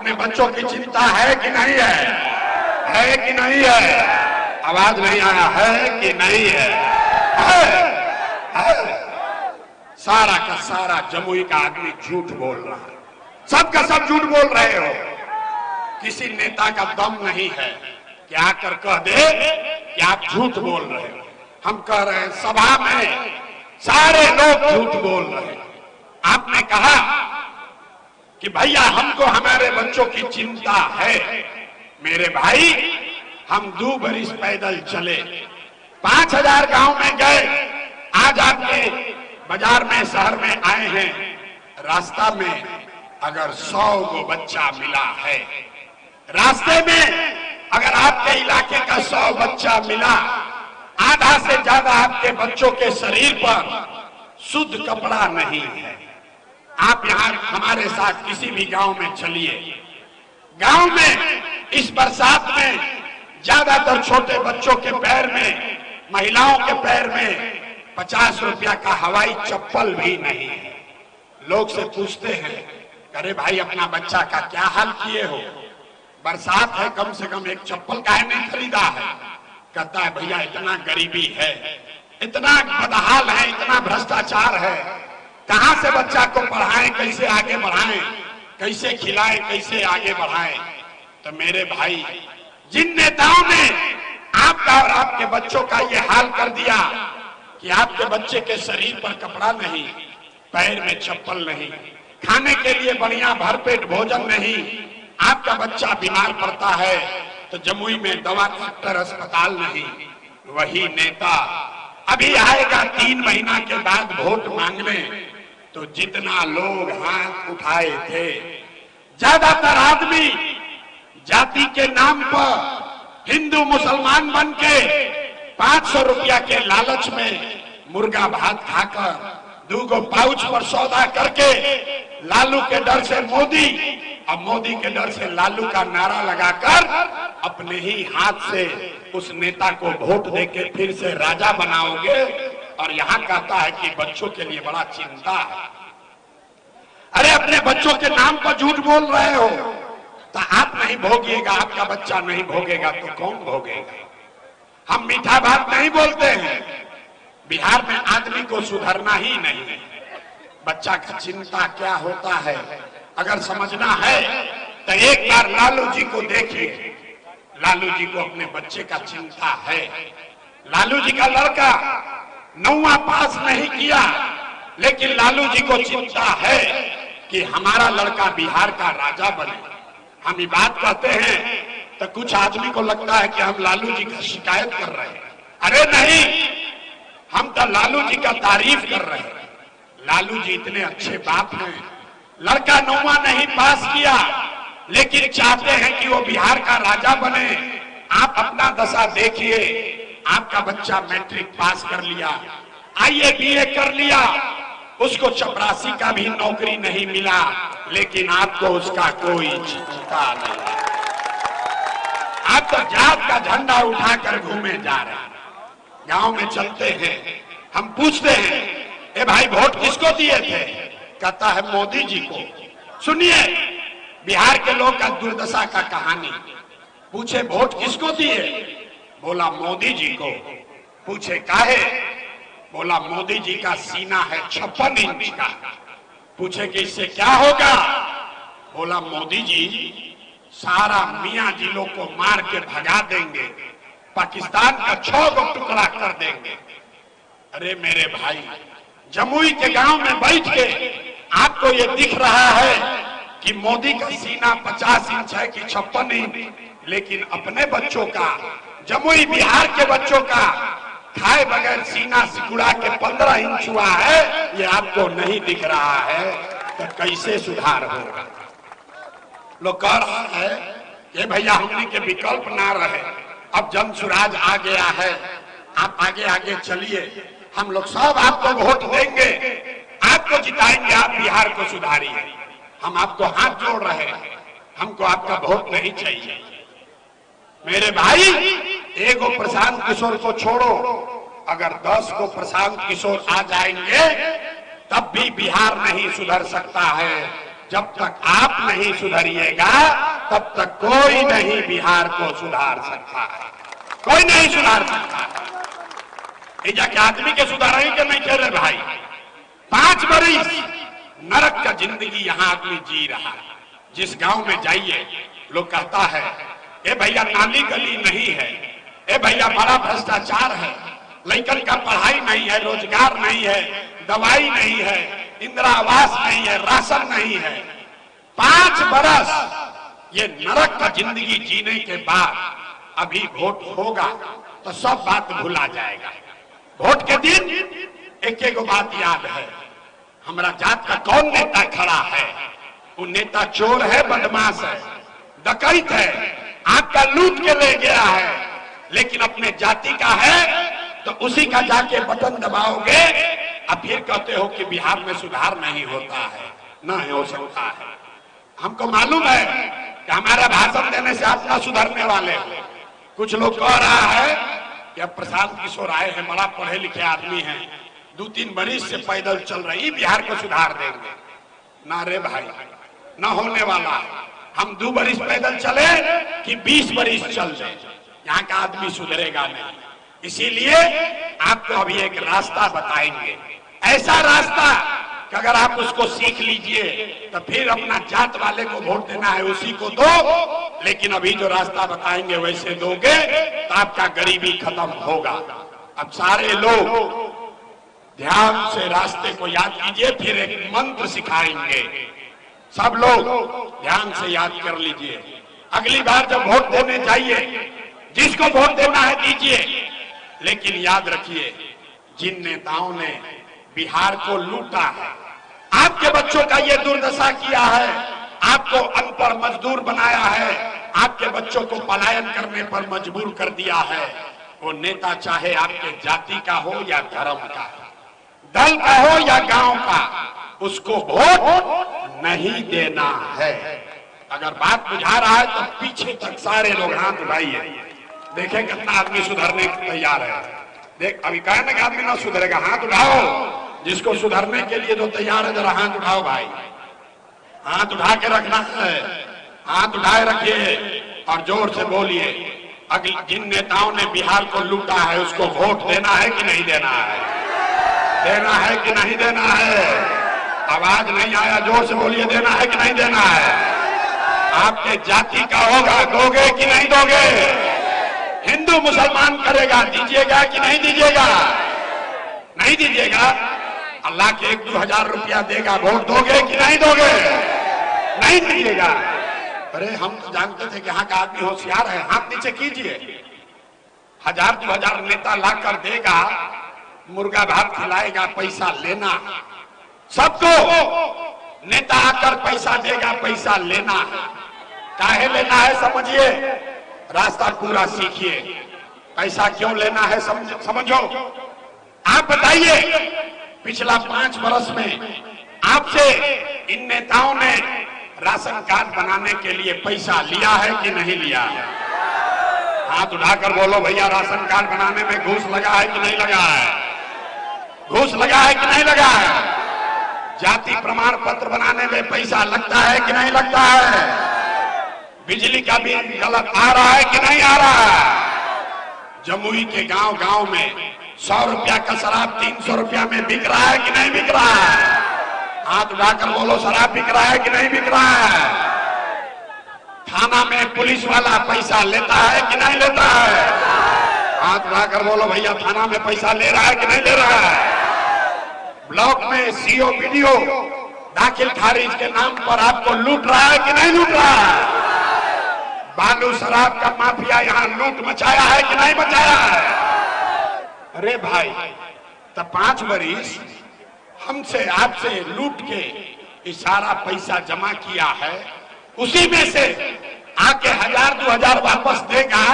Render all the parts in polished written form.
अपने बच्चों की चिंता है कि नहीं है? है कि नहीं है? आवाज नहीं आया, है कि नहीं है? है। सारा का सारा जमुई का आदमी झूठ बोल रहा है, सबका सब झूठ बोल रहे हो। किसी नेता का दम नहीं है कि आकर कह दे कि आप झूठ बोल रहे हो। हम कह रहे हैं सभा में सारे लोग झूठ बोल रहे हैं। आपने कहा कि भैया हमको हमारे बच्चों की चिंता है। मेरे भाई, हम 2 बरिस पैदल चले, 5000 गांव में गए, आज आपके बाजार में शहर में आए हैं। रास्ता में अगर 100 गो बच्चा मिला है, रास्ते में अगर आपके इलाके का 100 बच्चा मिला, आधा से ज्यादा आपके बच्चों के शरीर पर शुद्ध कपड़ा नहीं है। आप यहां हमारे साथ किसी भी गांव में चलिए, गांव में इस बरसात में ज्यादातर छोटे बच्चों के पैर में, महिलाओं के पैर में 50 रुपया का हवाई चप्पल भी नहीं है। लोग से पूछते हैं, अरे भाई अपना बच्चा का क्या हाल किए हो? बरसात है, कम से कम एक चप्पल काहे नहीं खरीदा है? कहता है भैया इतना गरीबी है, इतना बदहाल है, इतना भ्रष्टाचार है, कहां से बच्चा को पढ़ाएं, कैसे आगे बढ़ाएं, कैसे खिलाएं, कैसे आगे बढ़ाएं? तो मेरे भाई, जिन नेताओं ने आपका और आपके बच्चों का ये हाल कर दिया कि आपके बच्चे के शरीर पर कपड़ा नहीं, पैर में चप्पल नहीं, खाने के लिए बढ़िया भरपेट भोजन नहीं, आपका बच्चा बीमार पड़ता है तो जमुई में दवा डॉक्टर अस्पताल नहीं, वही नेता अभी आएगा 3 महीना के बाद वोट मांगने, तो जितना लोग हाथ उठाए थे, ज्यादातर आदमी जाति के नाम पर हिंदू मुसलमान बन के 500 रुपया के लालच में मुर्गा भात खाकर 2 गो पाउच पर सौदा करके लालू के डर से मोदी, अब मोदी के डर से लालू का नारा लगाकर अपने ही हाथ से उस नेता को वोट देके फिर से राजा बनाओगे, और यहां कहता है कि बच्चों के लिए बड़ा चिंता है। अरे अपने बच्चों के नाम पर झूठ बोल रहे हो, तो आप नहीं भोगिएगा, आपका बच्चा नहीं भोगेगा तो कौन भोगेगा? हम मीठा बात नहीं बोलते हैं, बिहार में आदमी को सुधरना ही नहीं है। बच्चा का चिंता क्या होता है अगर समझना है तो एक बार लालू जी को देखिए। लालू जी को अपने बच्चे का चिंता है। लालू जी का लड़का 9वां पास नहीं किया, लेकिन लालू जी को चिंता है कि हमारा लड़का बिहार का राजा बने। हम ये बात कहते हैं तो कुछ आदमी को लगता है कि हम लालू जी का शिकायत कर रहे हैं। अरे नहीं, हम तो लालू जी का तारीफ कर रहे हैं। लालू जी इतने अच्छे बाप हैं, लड़का 9वां नहीं पास किया लेकिन चाहते हैं कि वो बिहार का राजा बने। आप अपना दशा देखिए, आपका बच्चा मैट्रिक पास कर लिया, आईए बीए कर लिया, उसको चपरासी का भी नौकरी नहीं मिला, लेकिन आपको उसका कोई चिंता नहीं। आप तो जात का झंडा उठाकर घूमे जा रहे हैं। गांव में चलते हैं, हम पूछते हैं, ए भाई वोट किसको दिए थे? कहता है मोदी जी को। सुनिए बिहार के लोग का दुर्दशा का कहानी। पूछे वोट किसको दिए? बोला मोदी जी को। पूछे काहे? बोला मोदी जी का सीना है 56 इंच का। पूछे कि इससे क्या होगा? बोला मोदी जी सारा मियां जिलों को मार के भगा देंगे, पाकिस्तान का 6 गो टुकड़ा कर देंगे। अरे मेरे भाई, जमुई के गांव में बैठ के आपको ये दिख रहा है कि मोदी का सीना 50 इंच है कि 56 इंच, लेकिन अपने बच्चों का, जमुई बिहार के बच्चों का खाए बगैर सीना सिकुड़ा के 15 इंच हुआ है, ये आपको नहीं दिख रहा है, तो कैसे सुधार होगा? लोग कह रहा है कि भैया हमने के विकल्प ना रहे, अब जन सुराज आ गया है, आप आगे आगे चलिए, हम लोग सब आपको वोट देंगे, आपको जिताएंगे, आप बिहार को सुधारिए। हम आपको हाथ जोड़ रहे हैं, हमको आपका वोट नहीं चाहिए। मेरे भाई, एगो प्रशांत किशोर को छोड़ो, अगर 10 को प्रशांत किशोर आ जाएंगे तब भी बिहार नहीं सुधर सकता है। जब तक आप नहीं सुधरिएगा तब तक कोई नहीं बिहार को सुधार सकता है, कोई नहीं सुधार सकता है। जाके आदमी के सुधार के नहीं कह रहे भाई। 5 बरिस नरक का जिंदगी यहाँ आदमी जी रहा है। जिस गांव में जाइए लोग कहता है ए भैया नाली गली नहीं है, ए भैया बड़ा भ्रष्टाचार है, लड़कन का पढ़ाई नहीं है, रोजगार नहीं है, दवाई नहीं है, इंदिरा आवास नहीं है, राशन नहीं है। 5 बरस ये नरक का जिंदगी जीने के बाद अभी वोट होगा तो सब बात भुला जाएगा। वोट के दिन एक बात याद है, हमारा जात का कौन नेता खड़ा है, वो नेता चोर है, बदमाश है, डकैत है, आपका लूट के ले गया है, लेकिन अपने जाति का है तो उसी का जाके बटन दबाओगे अब फिर कहते हो कि बिहार में सुधार नहीं होता है, ना हो सकता है। हमको मालूम है कि हमारा भाषण देने से आप ना सुधरने वाले हो। कुछ लोग कह रहा है कि अब प्रशांत किशोर आए हैं, बड़ा पढ़े लिखे आदमी हैं, 2-3 बरिस से पैदल चल रही बिहार को सुधार देंगे। ना रे भाई, ना होने वाला है। हम 2 बरिस पैदल चले कि 20 बरिस चल जाए, यहाँ का आदमी सुधरेगा नहीं। इसीलिए आपको अभी एक रास्ता बताएंगे, ऐसा रास्ता कि अगर आप उसको सीख लीजिए तो फिर अपना जात वाले को वोट देना है उसी को दो, लेकिन अभी जो रास्ता बताएंगे वैसे दोगे तो आपका गरीबी खत्म होगा। अब सारे लोग ध्यान से रास्ते को याद कीजिए, फिर एक मंत्र सिखाएंगे, सब लोग ध्यान से याद कर लीजिए। अगली बार जब वोट देने जाइए जिसको वोट देना है दीजिए, लेकिन याद रखिए जिन नेताओं ने बिहार को लूटा है, आपके बच्चों का ये दुर्दशा किया है, आपको अनपढ़ मजदूर बनाया है, आपके बच्चों को पलायन करने पर मजबूर कर दिया है, वो नेता चाहे आपके जाति का हो या धर्म का, दल का हो या गांव का, उसको वोट नहीं देना है। अगर बात बुझा रहा है तो पीछे तक सारे लोग हाथ उठाइए, देखें कितना आदमी सुधरने को तैयार है। देख अभी कहने का आदमी ना सुधरेगा, हाथ उठाओ जिसको सुधरने के लिए जो तैयार है, जरा हाथ उठाओ भाई, हाथ उठा के रखना है, हाथ उठाए रखिए और जोर से बोलिए। अगले जिन नेताओं ने बिहार को लूटा है उसको वोट देना है कि नहीं देना है, देना है कि नहीं देना है? आवाज नहीं आया, जोर से बोलिए, देना है कि नहीं देना है? आपके जाति का होगा, दोगे कि नहीं दोगे? हिंदू मुसलमान करेगा, दीजिएगा कि नहीं दीजिएगा? नहीं दीजिएगा, अल्लाह के 1-2 हजार रुपया देगा, वोट दोगे कि नहीं दोगे? नहीं दीजिएगा। अरे हम तो जानते थे कि यहाँ का आदमी होशियार है, हाथ नीचे कीजिए। 1000-2 हजार नेता लाकर देगा, मुर्गा भात खिलाएगा, पैसा लेना सबको। नेता आकर पैसा देगा, पैसा लेना, काहे लेना है समझिए, रास्ता पूरा सीखिए। पैसा क्यों लेना है समझो। आप बताइए, पिछला 5 वर्ष में आपसे इन नेताओं ने राशन कार्ड बनाने के लिए पैसा लिया है कि नहीं लिया है? हाथ उठाकर बोलो भैया, राशन कार्ड बनाने में घूस लगा है कि नहीं लगा है? घूस लगा है कि नहीं लगा है? जाति प्रमाण पत्र बनाने में पैसा लगता है कि नहीं लगता है? बिजली का बिल गलत आ रहा है कि नहीं आ रहा है? जमुई के गांव में 100 रुपया का शराब 300 रुपया में बिक रहा है कि नहीं बिक रहा है? हाथ उठाकर बोलो, शराब बिक रहा है कि नहीं बिक रहा है? थाना में पुलिस वाला पैसा लेता है कि नहीं लेता है? हाथ उठाकर बोलो भैया, थाना में पैसा ले रहा है कि नहीं ले रहा है? ब्लॉक में सीओ वीडियो दाखिल खारिज के नाम पर आपको लूट रहा है कि नहीं लूट रहा है? बालू शराब का माफिया यहाँ लूट मचाया है कि नहीं मचाया है? अरे भाई, तब 5 बरिस हमसे आपसे लूट के इशारा पैसा जमा किया है, उसी में से आके 1000-2 हजार वापस देगा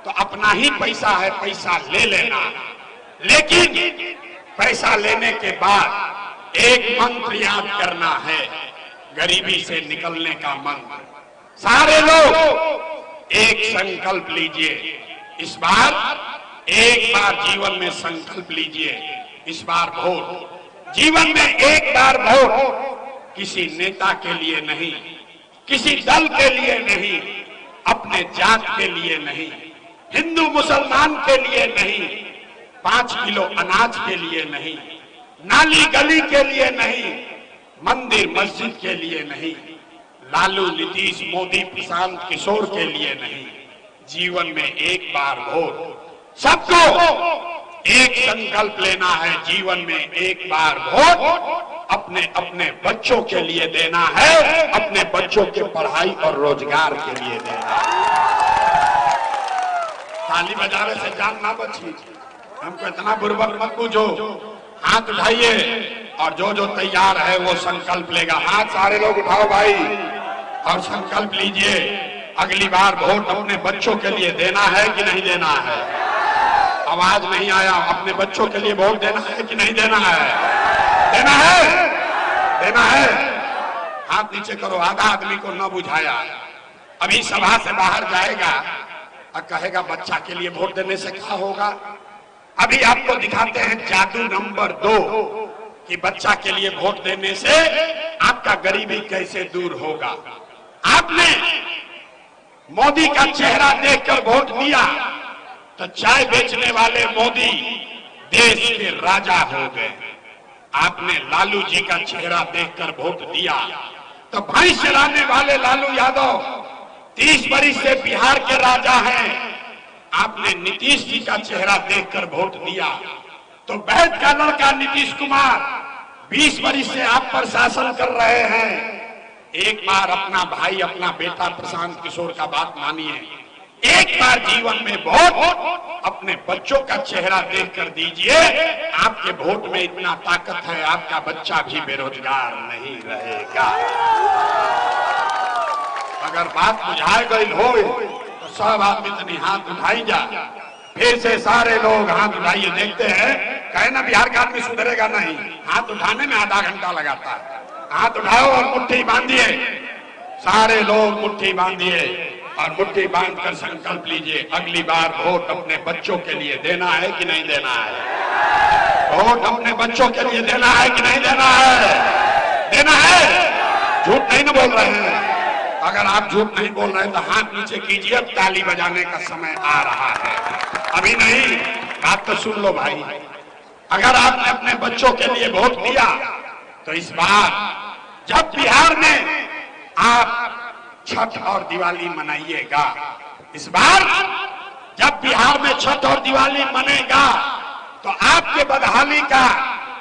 तो अपना ही पैसा है, पैसा ले लेना। लेकिन पैसा लेने के बाद एक मंत्र याद करना है, गरीबी से निकलने का मंत्र। सारे लोग एक संकल्प लीजिए, इस बार एक बार जीवन में संकल्प लीजिए, इस बार वोट, जीवन में एक बार वोट। किसी नेता के लिए नहीं, किसी दल के लिए नहीं, अपने जात के लिए नहीं, हिंदू मुसलमान के लिए नहीं, 5 किलो अनाज के लिए नहीं, नाली गली के लिए नहीं, मंदिर मस्जिद के लिए नहीं, लालू नीतीश मोदी प्रशांत किशोर के लिए नहीं, जीवन में एक बार वोट। सबको एक संकल्प लेना है, जीवन में एक बार वोट अपने अपने बच्चों के लिए देना है, अपने बच्चों के पढ़ाई और रोजगार के लिए देना है। ताली बजाने से जान ना बची, हमको इतना बुर्बक मत पूछो। हाथ उठाइए और जो जो तैयार है वो संकल्प लेगा। हाथ सारे लोग उठाओ भाई और संकल्प लीजिए, अगली बार वोट अपने बच्चों के लिए देना है कि नहीं देना है। आवाज नहीं आया, अपने बच्चों के लिए वोट देना है कि नहीं देना है? देना है, देना है। हाथ नीचे करो, आधा आदमी को न बुझाया। अभी सभा से बाहर जाएगा और कहेगा बच्चा के लिए वोट देने से क्या होगा। अभी आपको दिखाते हैं जादू नंबर 2 कि बच्चा के लिए वोट देने से आपका गरीबी कैसे दूर होगा। आपने मोदी का चेहरा देखकर वोट दिया तो चाय बेचने वाले मोदी देश के राजा हो गए। आपने लालू जी का चेहरा देखकर वोट दिया तो भैंस चलाने वाले लालू यादव 30 वर्ष से बिहार के राजा हैं। आपने नीतीश जी का चेहरा देखकर वोट दिया तो वैद का लड़का नीतीश कुमार 20 वर्ष से आप पर शासन कर रहे हैं। एक बार अपना भाई, अपना बेटा प्रशांत किशोर का बात मानिए। एक बार जीवन में वोट अपने बच्चों का चेहरा देखकर दीजिए। आपके वोट में इतना ताकत है, आपका बच्चा भी बेरोजगार नहीं रहेगा। अगर बात बुझाए गई हो तो सब आदमी तनी हाथ उठाई जा। फिर से सारे लोग हाथ उठाइए। देखते हैं, कहे ना बिहार का आदमी सुधरेगा नहीं, हाथ उठाने में आधा घंटा लगाता है। हाथ उठाओ और मुट्ठी बांधिए। सारे लोग मुट्ठी बांधिए और मुट्ठी बांधकर संकल्प लीजिए, अगली बार वोट अपने बच्चों के लिए देना है कि नहीं देना है। वोट अपने बच्चों के लिए देना है कि नहीं देना है? देना है। झूठ नहीं ना बोल रहे हैं। अगर आप झूठ नहीं बोल रहे तो हाथ नीचे कीजिए। अब ताली बजाने का समय आ रहा है, अभी नहीं। बात तो सुन लो भाई। अगर आपने अपने बच्चों के लिए वोट दिया तो इस बार जब बिहार में आप छठ और दिवाली मनाइएगा, इस बार जब बिहार में छठ और दिवाली मनेगा तो आपके बदहाली का,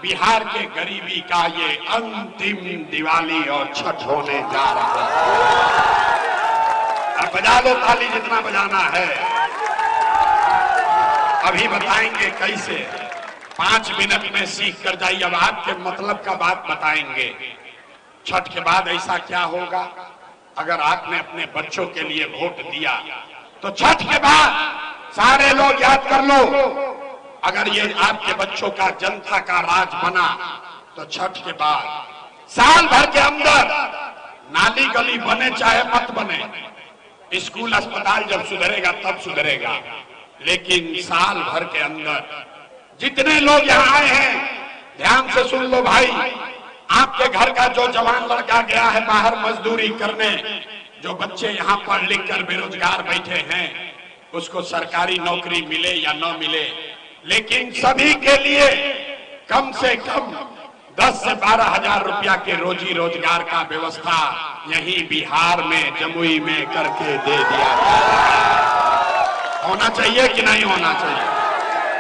बिहार के गरीबी का ये अंतिम दिवाली और छठ होने जा रहा है। अब बजा लो ताली जितना बजाना है। अभी बताएंगे कैसे। 5 मिनट में सीख कर जाइए। अब आपके मतलब का बात बताएंगे। छठ के बाद ऐसा क्या होगा। अगर आपने अपने बच्चों के लिए वोट दिया तो छठ के बाद सारे लोग याद कर लो, अगर ये आपके बच्चों का जनता का राज बना तो छठ के बाद साल भर के अंदर नाली गली बने चाहे मत बने, स्कूल अस्पताल जब सुधरेगा तब सुधरेगा, लेकिन साल भर के अंदर जितने लोग यहाँ आए हैं, ध्यान से सुन लो भाई। आपके घर का जो जवान लड़का गया है बाहर मजदूरी करने, जो बच्चे यहाँ पढ़ लिख कर बेरोजगार बैठे हैं, उसको सरकारी नौकरी मिले या न मिले, लेकिन सभी के लिए कम से कम 10 से 12 हजार रुपया के रोजी रोजगार का व्यवस्था यही बिहार में जमुई में करके दे दिया जाएगा। होना चाहिए कि नहीं होना चाहिए?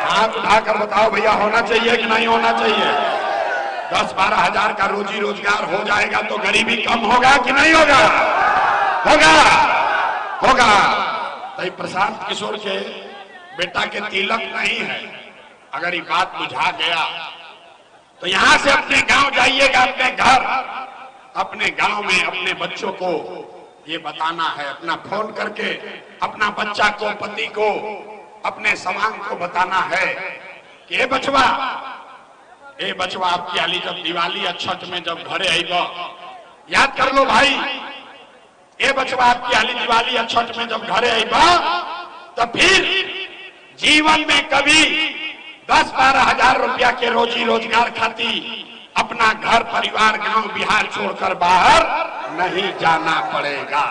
हाथ उठाकर बताओ भैया, होना चाहिए कि नहीं होना चाहिए? 10-12 हजार का रोजी रोजगार हो जाएगा तो गरीबी कम होगा कि नहीं होगा? होगा, होगा। तो प्रशांत किशोर के बेटा के तिलक नहीं है। अगर ये बात बुझा गया तो यहां से अपने गांव जाइएगा, अपने घर, अपने गांव में अपने बच्चों को ये बताना है, अपना फोन करके अपना बच्चा को, पति को, अपने समाज को बताना है कि ये बचवा, ए बचवा, आपकी हाली जब दिवाली या छठ में जब घरे आएगा, याद कर लो भाई, ए बचवा आपकी हाली दिवाली या छठ में जब घरे आएगा तो फिर जीवन में कभी 10-12 हजार रुपया के रोजी रोजगार खाती अपना घर परिवार गांव बिहार छोड़कर बाहर नहीं जाना पड़ेगा।